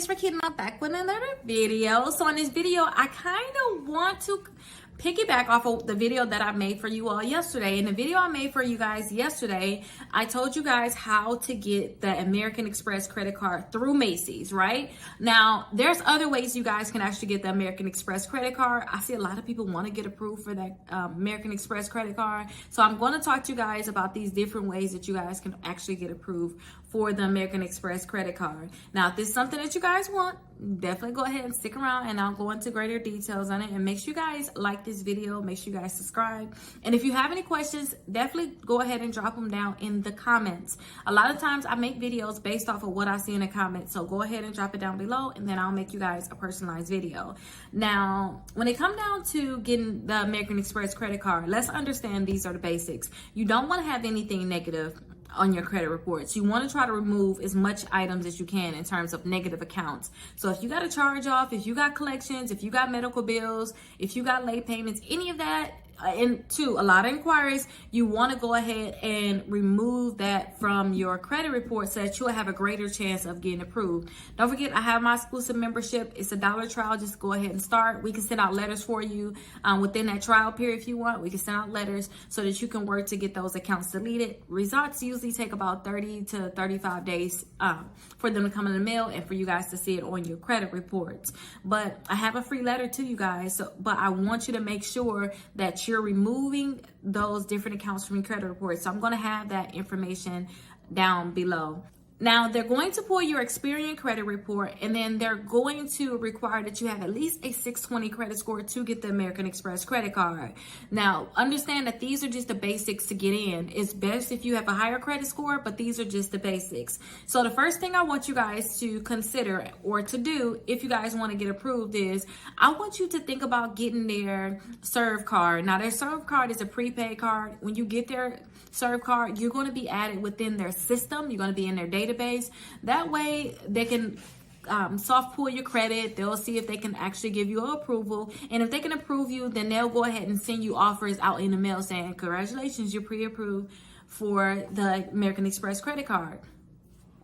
it's Rickita, and I'm back with another video. So in this video, I kind of want to piggyback off of the video that I made for you all yesterday. In the video I made for you guys yesterday, I told you guys how to get the American Express credit card through Macy's, right? Now, there's other ways you guys can actually get the American Express credit card. I see a lot of people want to get approved for that American Express credit card. So I'm going to talk to you guys about these different ways that you guys can actually get approved for the American Express credit card. Now, if this is something that you guys want, definitely go ahead and stick around and I'll go into greater details on it. And make sure you guys like this video, make sure you guys subscribe. And if you have any questions, definitely go ahead and drop them down in the comments. A lot of times I make videos based off of what I see in the comments. So go ahead and drop it down below and then I'll make you guys a personalized video. Now, when it comes down to getting the American Express credit card, let's understand these are the basics. You don't want to have anything negative on your credit reports. You want to try to remove as much items as you can in terms of negative accounts. So if you got a charge off, if you got collections, if you got medical bills, if you got late payments, any of that, and two, a lot of inquiries, you want to go ahead and remove that from your credit report so that you'll have a greater chance of getting approved. Don't forget, I have my exclusive membership. It's a $1 trial. Just go ahead and start. We can send out letters for you within that trial period if you want. We can send out letters so that you can work to get those accounts deleted. Results usually take about 30 to 35 days for them to come in the mail and for you guys to see it on your credit reports. But I have a free letter to you guys. But I want you to make sure that you're removing those different accounts from your credit reports. So I'm going to have that information down below. Now, they're going to pull your Experian credit report, and then they're going to require that you have at least a 620 credit score to get the American Express credit card. Now, understand that these are just the basics to get in. It's best if you have a higher credit score, but these are just the basics. So the first thing I want you guys to consider or to do if you guys want to get approved is I want you to think about getting their Serve card. Now, their Serve card is a prepaid card. When you get their Serve card, you're going to be added within their system. You're going to be in their database. That way they can soft pull your credit. They'll see if they can actually give you an approval. And if they can approve you, then they'll go ahead and send you offers out in the mail saying, congratulations, you're pre-approved for the American Express credit card.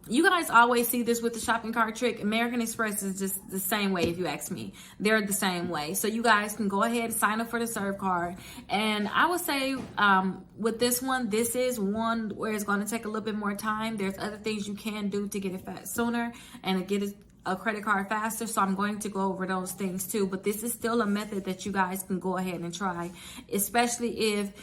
You guys always see this with the shopping cart trick. American Express is just the same way if you ask me. They're the same way. So you guys can go ahead and sign up for the Serve card. And I would say with this one, this is one where it's going to take a little bit more time. There's other things you can do to get it sooner and get a credit card faster, so I'm going to go over those things too. But this is still a method that you guys can go ahead and try, especially if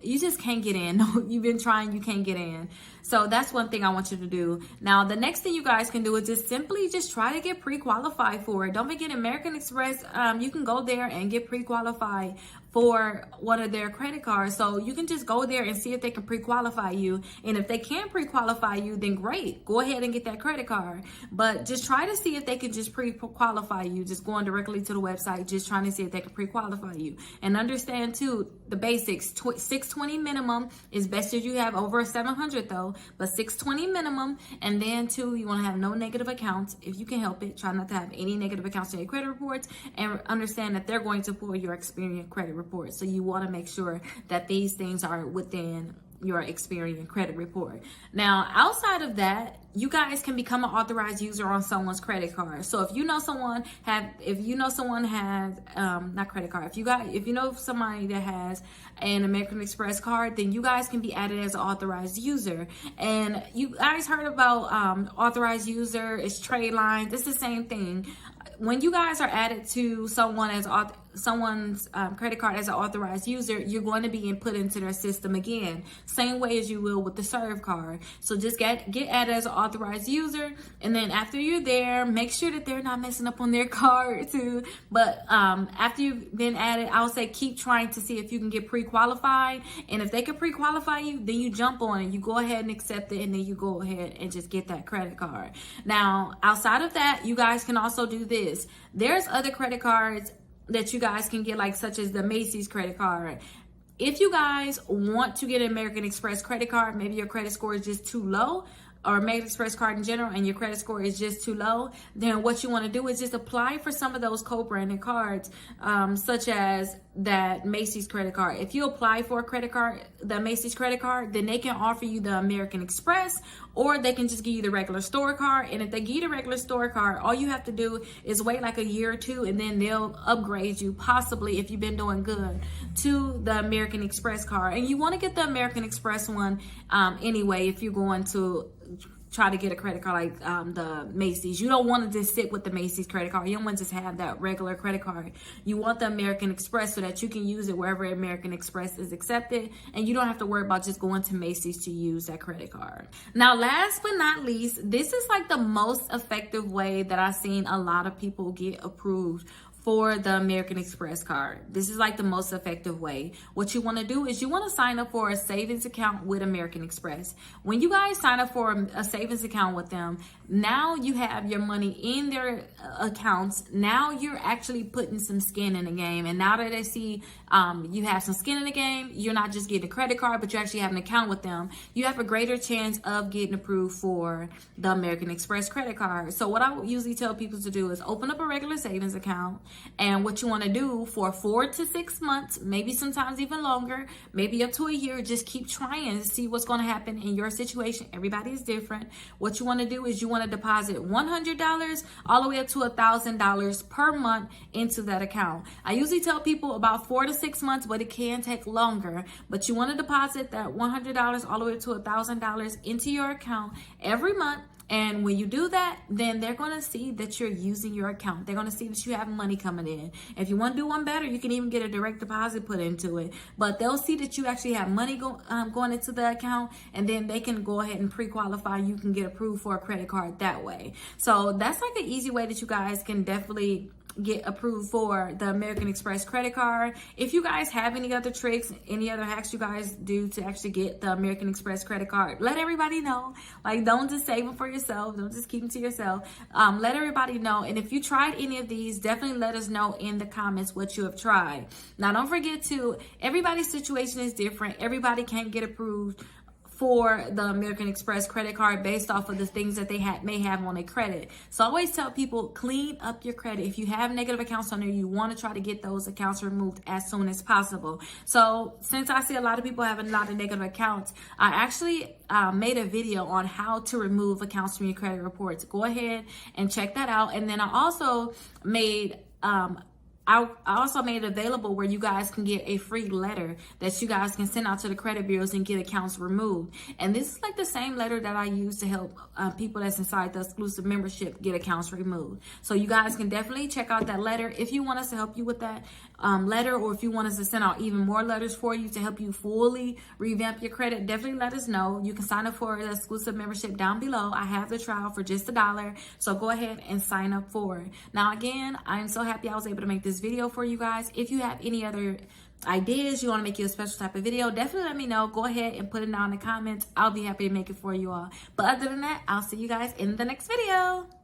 you just can't get in. You've been trying, you can't get in. So that's one thing I want you to do. Now, the next thing you guys can do is just simply try to get pre-qualified for it. Don't forget, American Express, you can go there and get pre-qualified for one of their credit cards. So you can just go there and see if they can pre-qualify you. And if they can pre-qualify you, then great. Go ahead and get that credit card. But just try to see if they can just pre-qualify you. Just going directly to the website, just trying to see if they can pre-qualify you. And understand too, the basics, 620 minimum is best if you have over 700 though, but 620 minimum. And then too, you want to have no negative accounts. If you can help it, try not to have any negative accounts in your credit reports, and understand that they're going to pull your Experian credit report. So you want to make sure that these things are within your Experian credit report. Now, outside of that, you guys can become an authorized user on someone's credit card. So if you know someone has not credit card, if you know somebody that has an American Express card, then you guys can be added as an authorized user. And you guys heard about authorized user, it's trade lines. It's the same thing. When you guys are added to someone's credit card as an authorized user, you're going to be input into their system again, same way as you will with the Serve card. So just get added as an authorized user, and then after you're there, make sure that they're not messing up on their card too. But after you've been added, I would say keep trying to see if you can get pre-qualified, and if they can pre-qualify you, then you jump on it, you go ahead and accept it, and then you go ahead and just get that credit card. Now, outside of that, you guys can also do this. There's other credit cards that you guys can get, like such as the Macy's credit card. If you guys want to get an American Express credit card, maybe your credit score is just too low, or American Express card in general, and your credit score is just too low, then what you want to do is just apply for some of those co-branded cards, such as that Macy's credit card. If you apply for a credit card, the Macy's credit card, then they can offer you the American Express, or they can just give you the regular store card. And if they give you the regular store card, all you have to do is wait like a year or two, and then they'll upgrade you, possibly if you've been doing good, to the American Express card. And you want to get the American Express one anyway if you're going to try to get a credit card like the Macy's. You don't want to just sit with the Macy's credit card. You don't want to just have that regular credit card. You want the American Express so that you can use it wherever American Express is accepted, and you don't have to worry about just going to Macy's to use that credit card. Now, last but not least, this is like the most effective way that I've seen a lot of people get approved for the American Express card. This is like the most effective way. What you want to do is you want to sign up for a savings account with American Express. When you guys sign up for a savings account with them, now you have your money in their accounts. Now you're actually putting some skin in the game. And now that they see you have some skin in the game, you're not just getting a credit card, but you actually have an account with them. You have a greater chance of getting approved for the American Express credit card. So what I usually tell people to do is open up a regular savings account. And what you want to do for 4 to 6 months, maybe sometimes even longer, maybe up to a year, just keep trying to see what's going to happen in your situation. Everybody is different. What you want to do is you want to deposit $100 all the way up to $1,000 per month into that account. I usually tell people about 4 to 6 months, but it can take longer. But you want to deposit that $100 all the way up to $1,000 into your account every month. And when you do that, then they're going to see that you're using your account. They're going to see that you have money coming in. If you want to do one better, you can even get a direct deposit put into it. But they'll see that you actually have money going into the account, and then they can go ahead and pre-qualify. You can get approved for a credit card that way. So that's like an easy way that you guys can definitely get approved for the American Express credit card. If you guys have any other tricks, any other hacks you guys do to actually get the American Express credit card, let everybody know. Like, don't just save them for yourself. Don't just keep them to yourself. Let everybody know. And if you tried any of these, definitely let us know in the comments what you have tried. Now, don't forget to, everybody's situation is different. Everybody can't get approved for the American Express credit card based off of the things that they may have on their credit. So I always tell people, clean up your credit. If you have negative accounts on there, you want to try to get those accounts removed as soon as possible. So since I see a lot of people having a lot of negative accounts, I actually made a video on how to remove accounts from your credit reports. Go ahead and check that out. And then I also made I also made it available where you guys can get a free letter that you guys can send out to the credit bureaus and get accounts removed. And this is like the same letter that I use to help people that's inside the exclusive membership get accounts removed. So you guys can definitely check out that letter if you want us to help you with that letter, or if you want us to send out even more letters for you to help you fully revamp your credit. Definitely let us know. You can sign up for the exclusive membership down below. I have the trial for just $1, so go ahead and sign up for it. Now again, I'm so happy I was able to make this video for you guys. If you have any other ideas, you want to make you a special type of video, definitely let me know. Go ahead and put it down in the comments. I'll be happy to make it for you all. But other than that, I'll see you guys in the next video.